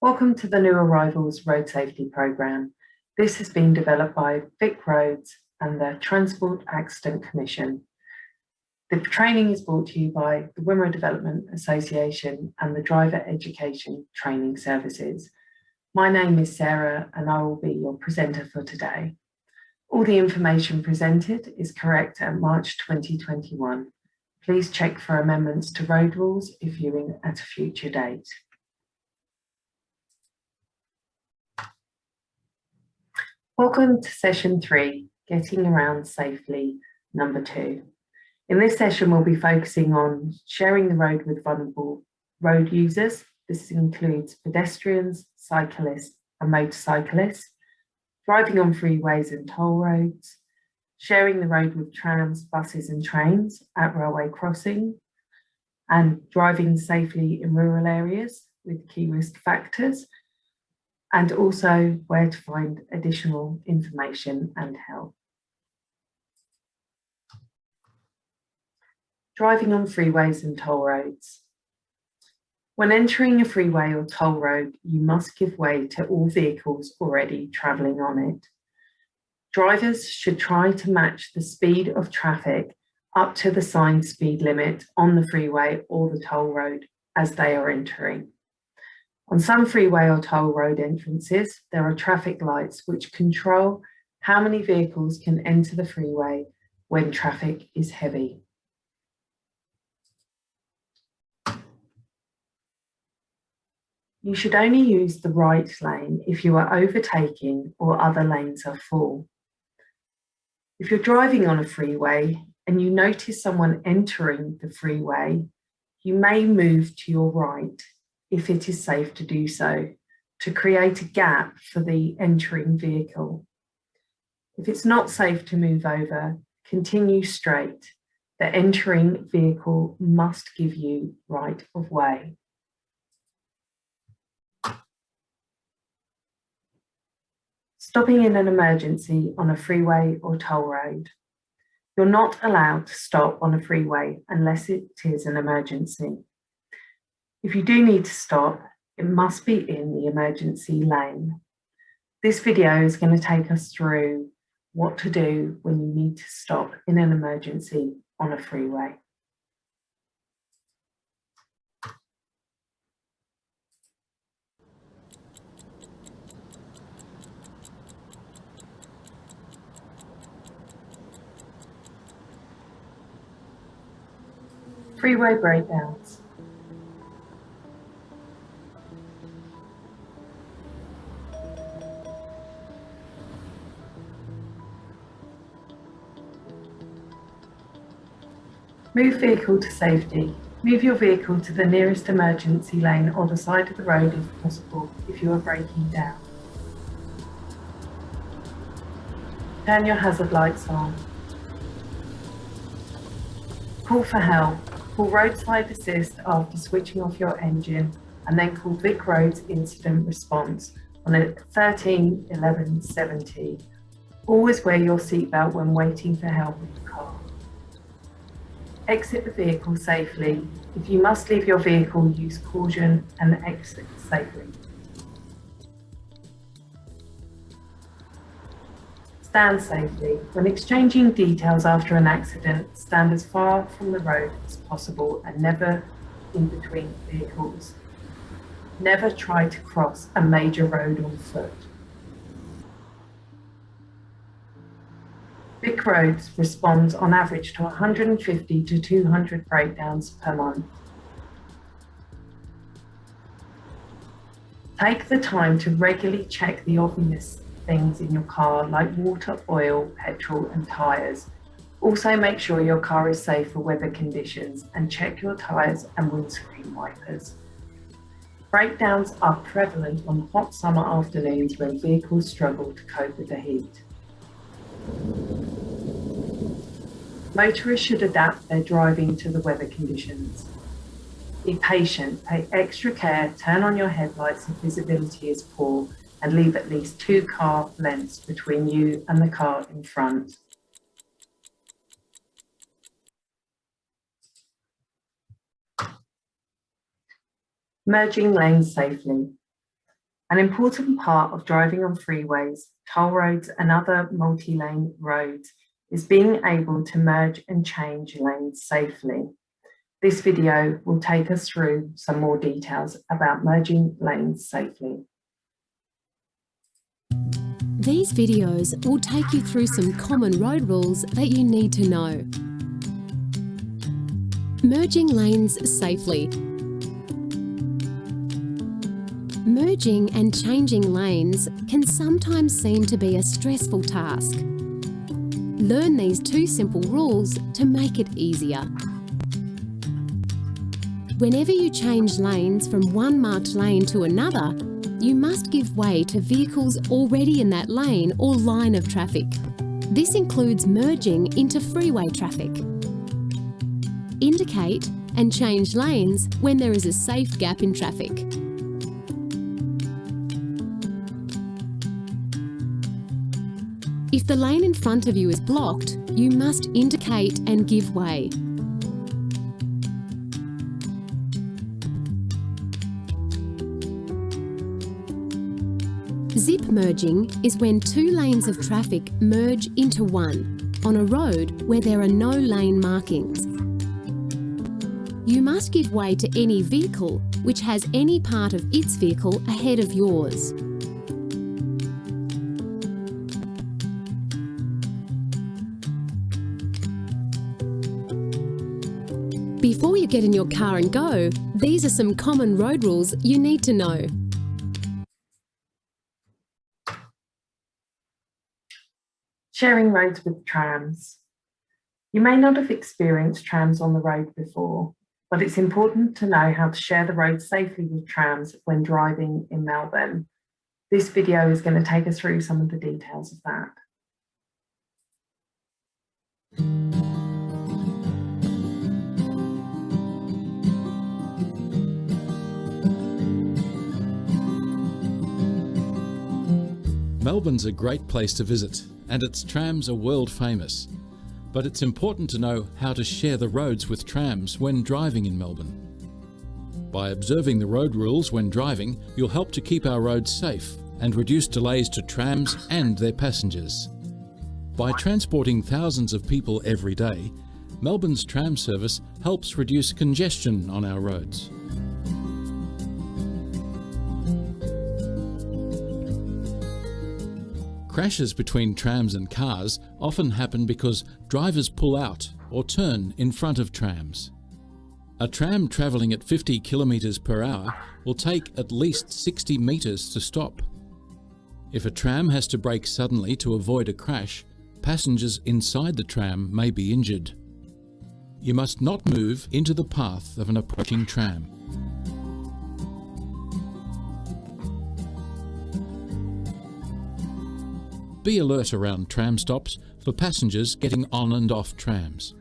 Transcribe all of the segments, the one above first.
Welcome to the New Arrivals Road Safety Programme. This has been developed by VicRoads and the Transport Accident Commission. The training is brought to you by the Wimmera Development Association and the Driver Education Training Services. My name is Sarah and I will be your presenter for today. All the information presented is correct at March 2021. Please check for amendments to road rules if viewing at a future date. Welcome to session 3, Getting Around Safely, number 2. In this session, we'll be focusing on sharing the road with vulnerable road users. This includes pedestrians, cyclists and motorcyclists, driving on freeways and toll roads, sharing the road with trams, buses and trains at railway crossing, and driving safely in rural areas with key risk factors, and also where to find additional information and help. Driving on freeways and toll roads. When entering a freeway or toll road, you must give way to all vehicles already travelling on it. Drivers should try to match the speed of traffic up to the signed speed limit on the freeway or the toll road as they are entering. On some freeway or toll road entrances, there are traffic lights which control how many vehicles can enter the freeway when traffic is heavy. You should only use the right lane if you are overtaking or other lanes are full. If you're driving on a freeway and you notice someone entering the freeway, you may move to your right if it is safe to do so, to create a gap for the entering vehicle. If it's not safe to move over, continue straight. The entering vehicle must give you right of way. Stopping in an emergency on a freeway or toll road. You're not allowed to stop on a freeway unless it is an emergency. If you do need to stop, it must be in the emergency lane. This video is going to take us through what to do when you need to stop in an emergency on a freeway. Freeway breakdowns. Move vehicle to safety. Move your vehicle to the nearest emergency lane or the side of the road if possible if you are breaking down. Turn your hazard lights on. Call for help. Call roadside assist after switching off your engine and then call VicRoads Incident Response on a 13 11 70. Always wear your seatbelt when waiting for help in the car. Exit the vehicle safely. If you must leave your vehicle, use caution and exit safely. Stand safely. When exchanging details after an accident, stand as far from the road as possible and never in between vehicles. Never try to cross a major road on foot. VicRoads responds on average to 150 to 200 breakdowns per month. Take the time to regularly check the obvious things in your car like water, oil, petrol and tyres. Also make sure your car is safe for weather conditions and check your tyres and windscreen wipers. Breakdowns are prevalent on hot summer afternoons when vehicles struggle to cope with the heat. Motorists should adapt their driving to the weather conditions. Be patient, pay extra care, turn on your headlights if visibility is poor, and leave at least 2 car lengths between you and the car in front. Merging lanes safely. An important part of driving on freeways, toll roads and other multi-lane roads is being able to merge and change lanes safely. This video will take us through some more details about merging lanes safely. These videos will take you through some common road rules that you need to know. Merging lanes safely. Merging and changing lanes can sometimes seem to be a stressful task. Learn these 2 simple rules to make it easier. Whenever you change lanes from one marked lane to another, you must give way to vehicles already in that lane or line of traffic. This includes merging into freeway traffic. Indicate and change lanes when there is a safe gap in traffic. If the lane in front of you is blocked, you must indicate and give way. Zip merging is when 2 lanes of traffic merge into one on a road where there are no lane markings. You must give way to any vehicle which has any part of its vehicle ahead of yours. Before you get in your car and go, these are some common road rules you need to know. Sharing roads with trams. You may not have experienced trams on the road before, but it's important to know how to share the road safely with trams when driving in Melbourne. This video is going to take us through some of the details of that. Melbourne's a great place to visit, and its trams are world famous. But it's important to know how to share the roads with trams when driving in Melbourne. By observing the road rules when driving, you'll help to keep our roads safe and reduce delays to trams and their passengers. By transporting thousands of people every day, Melbourne's tram service helps reduce congestion on our roads. Crashes between trams and cars often happen because drivers pull out or turn in front of trams. A tram travelling at 50 kilometres per hour will take at least 60 metres to stop. If a tram has to brake suddenly to avoid a crash, passengers inside the tram may be injured. You must not move into the path of an approaching tram. Be alert around tram stops for passengers getting on and off trams.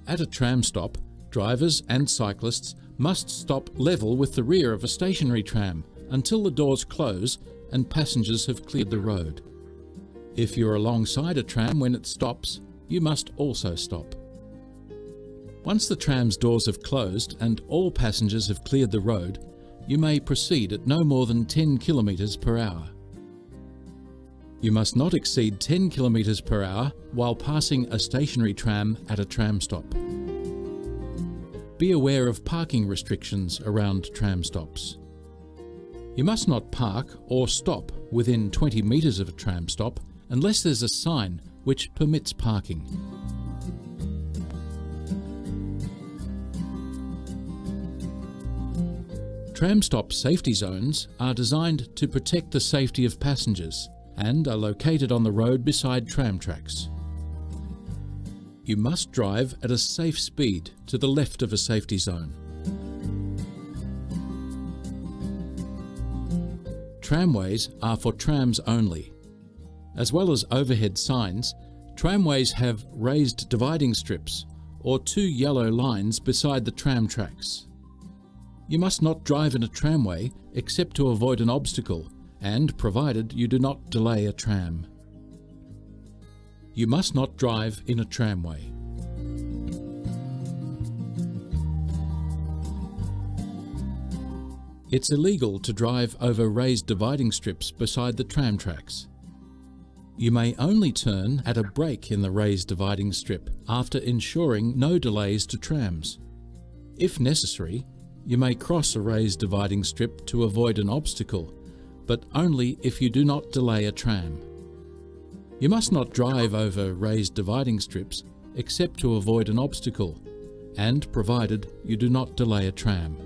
At a tram stop, drivers and cyclists must stop level with the rear of a stationary tram until the doors close and passengers have cleared the road. If you're alongside a tram when it stops, you must also stop. Once the tram's doors have closed and all passengers have cleared the road, you may proceed at no more than 10 kilometres per hour. You must not exceed 10 kilometres per hour while passing a stationary tram at a tram stop. Be aware of parking restrictions around tram stops. You must not park or stop within 20 metres of a tram stop unless there's a sign which permits parking. Tram stop safety zones are designed to protect the safety of passengers and are located on the road beside tram tracks. You must drive at a safe speed to the left of a safety zone. Tramways are for trams only. As well as overhead signs, tramways have raised dividing strips or 2 yellow lines beside the tram tracks. You must not drive in a tramway except to avoid an obstacle and provided you do not delay a tram. You must not drive in a tramway. It's illegal to drive over raised dividing strips beside the tram tracks. You may only turn at a break in the raised dividing strip after ensuring no delays to trams. If necessary, you may cross a raised dividing strip to avoid an obstacle, but only if you do not delay a tram. You must not drive over raised dividing strips except to avoid an obstacle, and provided you do not delay a tram.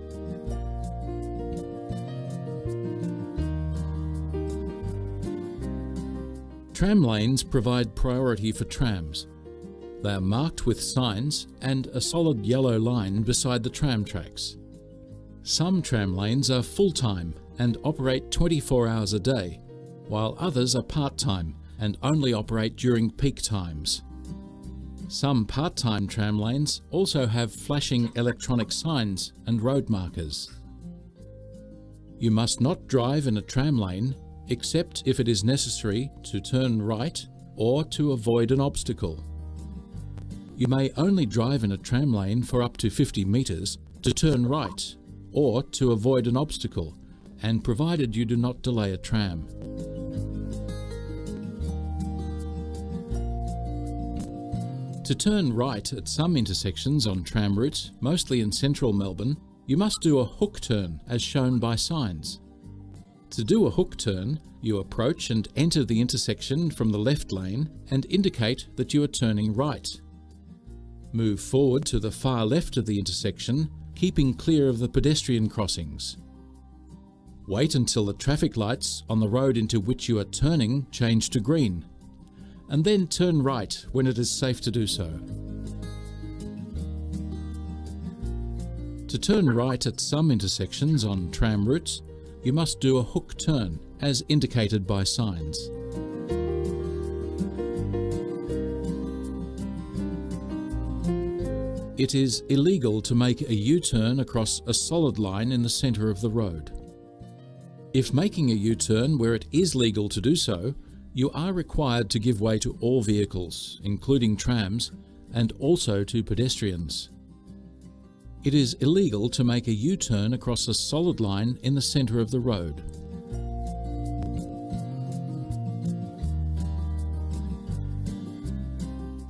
Tram lanes provide priority for trams. They are marked with signs and a solid yellow line beside the tram tracks. Some tram lanes are full-time and operate 24 hours a day, while others are part-time and only operate during peak times. Some part-time tram lanes also have flashing electronic signs and road markers. You must not drive in a tram lane except if it is necessary to turn right or to avoid an obstacle. You may only drive in a tram lane for up to 50 metres to turn right or to avoid an obstacle, and provided you do not delay a tram. To turn right at some intersections on tram routes, mostly in central Melbourne, you must do a hook turn as shown by signs. To do a hook turn, you approach and enter the intersection from the left lane and indicate that you are turning right. Move forward to the far left of the intersection, keeping clear of the pedestrian crossings. Wait until the traffic lights on the road into which you are turning change to green, and then turn right when it is safe to do so. To turn right at some intersections on tram routes, you must do a hook turn as indicated by signs. It is illegal to make a U-turn across a solid line in the centre of the road. If making a U-turn where it is legal to do so, you are required to give way to all vehicles, including trams, and also to pedestrians. It is illegal to make a U-turn across a solid line in the centre of the road.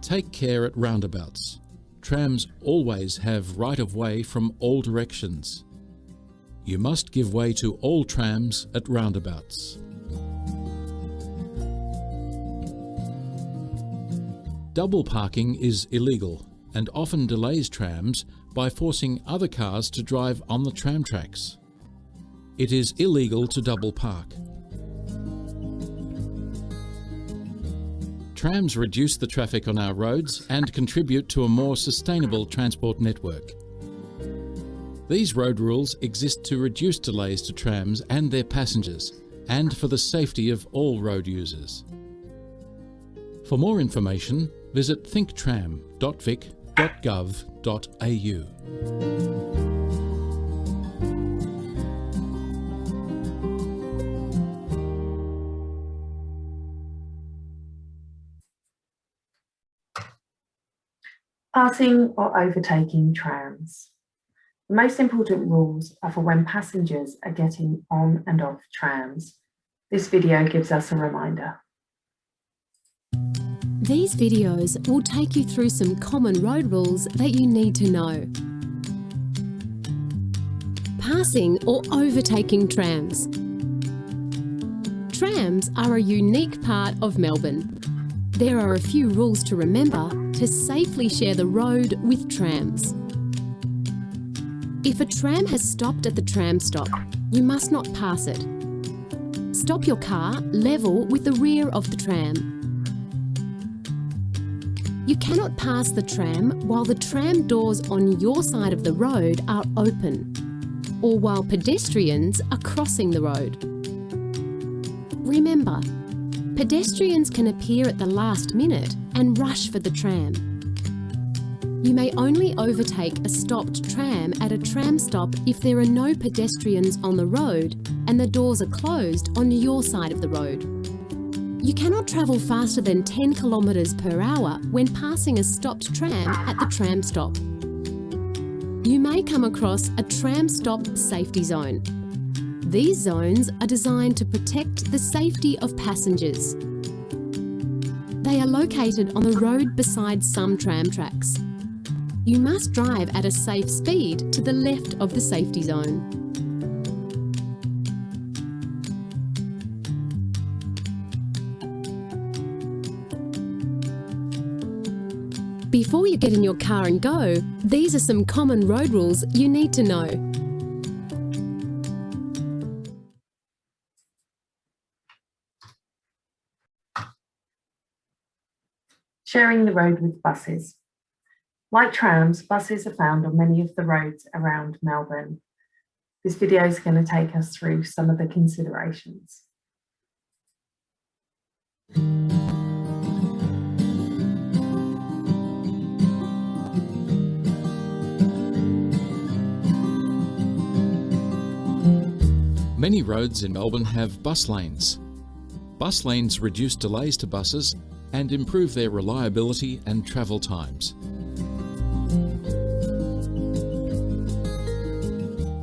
Take care at roundabouts. Trams always have right-of-way from all directions. You must give way to all trams at roundabouts. Double parking is illegal and often delays trams by forcing other cars to drive on the tram tracks. It is illegal to double park. Trams reduce the traffic on our roads and contribute to a more sustainable transport network. These road rules exist to reduce delays to trams and their passengers, and for the safety of all road users. For more information, visit thinktram.vic.gov.au. Passing or overtaking trams. The most important rules are for when passengers are getting on and off trams. This video gives us a reminder. These videos will take you through some common road rules that you need to know. Passing or overtaking trams. Trams are a unique part of Melbourne. There are a few rules to remember to safely share the road with trams. If a tram has stopped at the tram stop, you must not pass it. Stop your car level with the rear of the tram. You cannot pass the tram while the tram doors on your side of the road are open, or while pedestrians are crossing the road. Remember, pedestrians can appear at the last minute and rush for the tram. You may only overtake a stopped tram at a tram stop if there are no pedestrians on the road and the doors are closed on your side of the road. You cannot travel faster than 10 kilometres per hour when passing a stopped tram at the tram stop. You may come across a tram stop safety zone. These zones are designed to protect the safety of passengers. They are located on the road beside some tram tracks. You must drive at a safe speed to the left of the safety zone. Before you get in your car and go, these are some common road rules you need to know. Sharing the road with buses. Like trams, buses are found on many of the roads around Melbourne. This video is going to take us through some of the considerations. Many roads in Melbourne have bus lanes. Bus lanes reduce delays to buses and improve their reliability and travel times.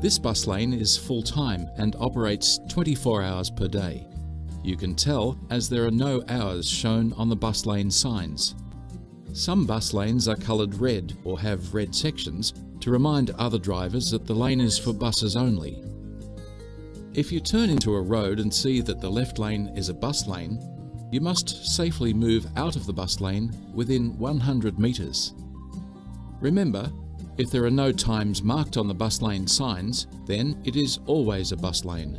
This bus lane is full-time and operates 24 hours per day. You can tell as there are no hours shown on the bus lane signs. Some bus lanes are coloured red or have red sections to remind other drivers that the lane is for buses only. If you turn into a road and see that the left lane is a bus lane, you must safely move out of the bus lane within 100 metres. Remember, if there are no times marked on the bus lane signs, then it is always a bus lane.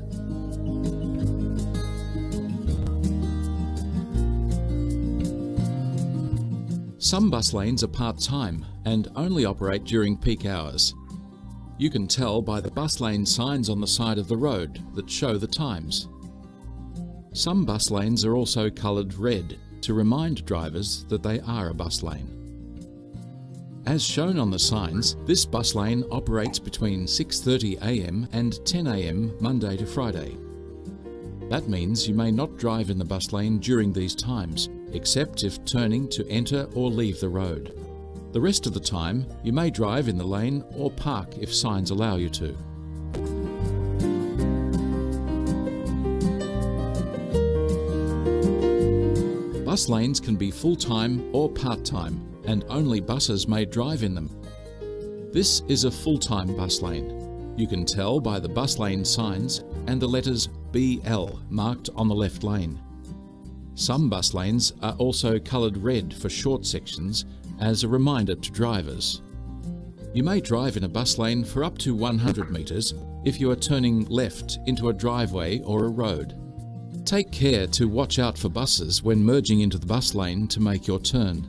Some bus lanes are part-time and only operate during peak hours. You can tell by the bus lane signs on the side of the road that show the times. Some bus lanes are also coloured red to remind drivers that they are a bus lane. As shown on the signs, this bus lane operates between 6:30 a.m. and 10 a.m. Monday to Friday. That means you may not drive in the bus lane during these times, except if turning to enter or leave the road. The rest of the time, you may drive in the lane or park if signs allow you to. Bus lanes can be full-time or part-time, and only buses may drive in them. This is a full-time bus lane. You can tell by the bus lane signs and the letters BL marked on the left lane. Some bus lanes are also coloured red for short sections as a reminder to drivers. You may drive in a bus lane for up to 100 metres if you are turning left into a driveway or a road. Take care to watch out for buses when merging into the bus lane to make your turn.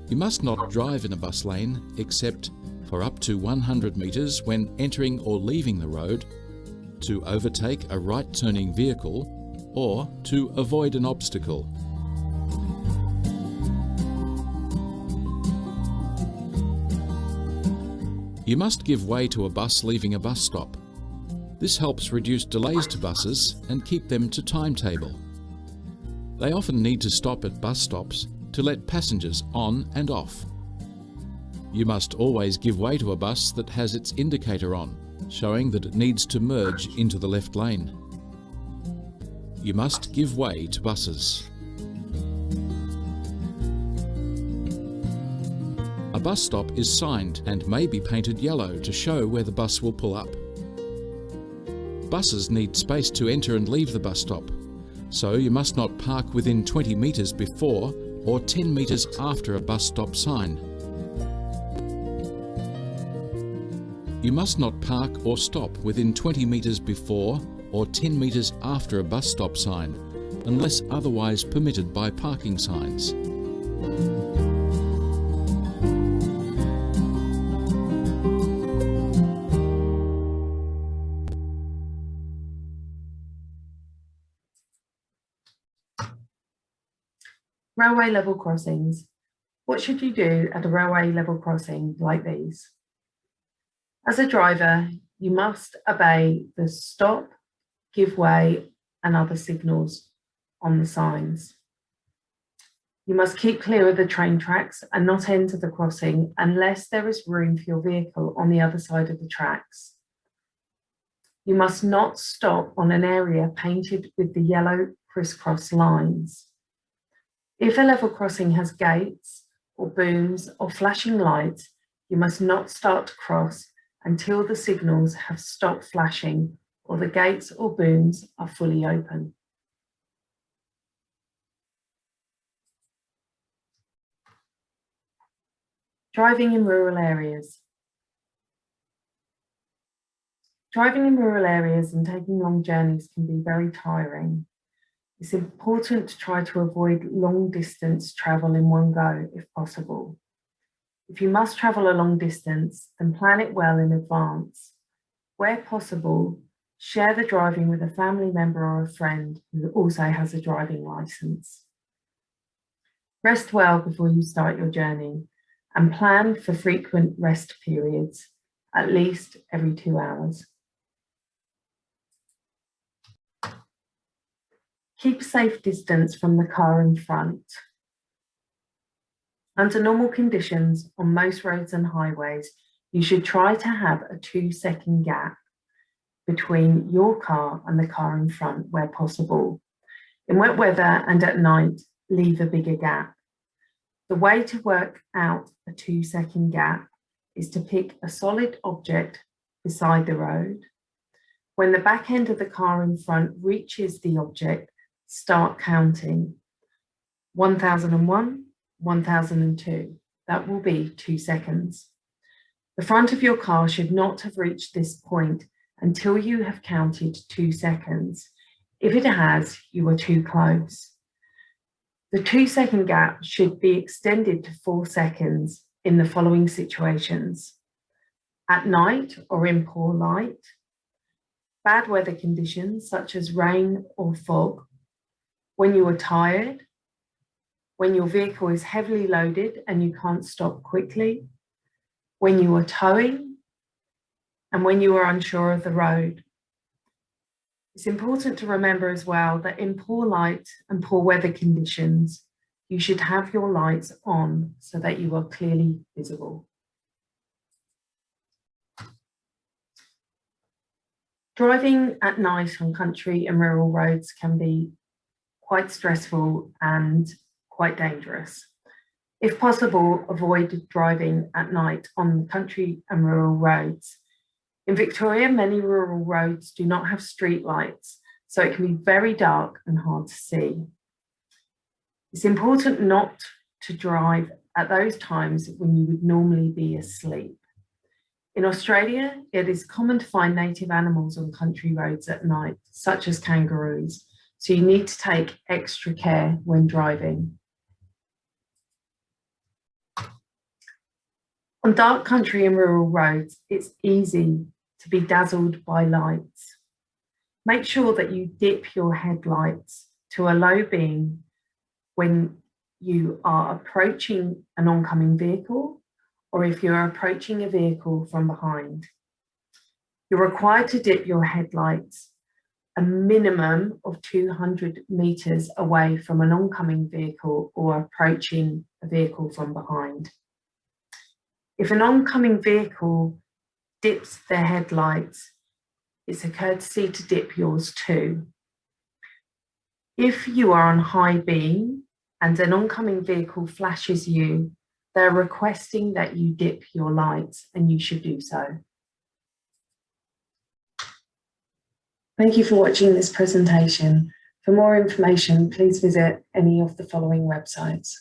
You must not drive in a bus lane except for up to 100 metres when entering or leaving the road, to overtake a right-turning vehicle, or to avoid an obstacle. You must give way to a bus leaving a bus stop. This helps reduce delays to buses and keep them to timetable. They often need to stop at bus stops to let passengers on and off. You must always give way to a bus that has its indicator on, showing that it needs to merge into the left lane. You must give way to buses. A bus stop is signed and may be painted yellow to show where the bus will pull up. Buses need space to enter and leave the bus stop, so you must not park within 20 metres before or 10 metres after a bus stop sign. You must not park or stop within 20 metres before or 10 metres after a bus stop sign, unless otherwise permitted by parking signs. Railway level crossings. What should you do at a railway level crossing like these? As a driver, you must obey the stop, give way, and other signals on the signs. You must keep clear of the train tracks and not enter the crossing unless there is room for your vehicle on the other side of the tracks. You must not stop on an area painted with the yellow crisscross lines. If a level crossing has gates or booms or flashing lights, you must not start to cross until the signals have stopped flashing or the gates or booms are fully open. Driving in rural areas. Driving in rural areas and taking long journeys can be very tiring. It's important to try to avoid long distance travel in one go if possible. If you must travel a long distance, then plan it well in advance. Where possible, share the driving with a family member or a friend who also has a driving license. Rest well before you start your journey and plan for frequent rest periods, at least every 2 hours. Keep a safe distance from the car in front. Under normal conditions, on most roads and highways, you should try to have a 2-second gap between your car and the car in front where possible. In wet weather and at night, leave a bigger gap. The way to work out a 2-second gap is to pick a solid object beside the road. When the back end of the car in front reaches the object, start counting. 1001, 1002. That will be 2 seconds. The front of your car should not have reached this point until you have counted 2 seconds. If it has, you are too close. The 2-second gap should be extended to 4 seconds in the following situations: at night or in poor light, bad weather conditions such as rain or fog, when you are tired, when your vehicle is heavily loaded and you can't stop quickly, when you are towing, and when you are unsure of the road. It's important to remember as well that in poor light and poor weather conditions, you should have your lights on so that you are clearly visible. Driving at night on country and rural roads can be quite stressful and quite dangerous. If possible, avoid driving at night on country and rural roads. In Victoria, many rural roads do not have street lights, so it can be very dark and hard to see. It's important not to drive at those times when you would normally be asleep. In Australia, it is common to find native animals on country roads at night, such as kangaroos, so you need to take extra care when driving. On dark country and rural roads, it's easy to be dazzled by lights. Make sure that you dip your headlights to a low beam when you are approaching an oncoming vehicle or if you're approaching a vehicle from behind. You're required to dip your headlights a minimum of 200 meters away from an oncoming vehicle or approaching a vehicle from behind. If an oncoming vehicle dips their headlights, it's a courtesy to dip yours too. If you are on high beam and an oncoming vehicle flashes you, they're requesting that you dip your lights and you should do so. Thank you for watching this presentation. For more information, please visit any of the following websites.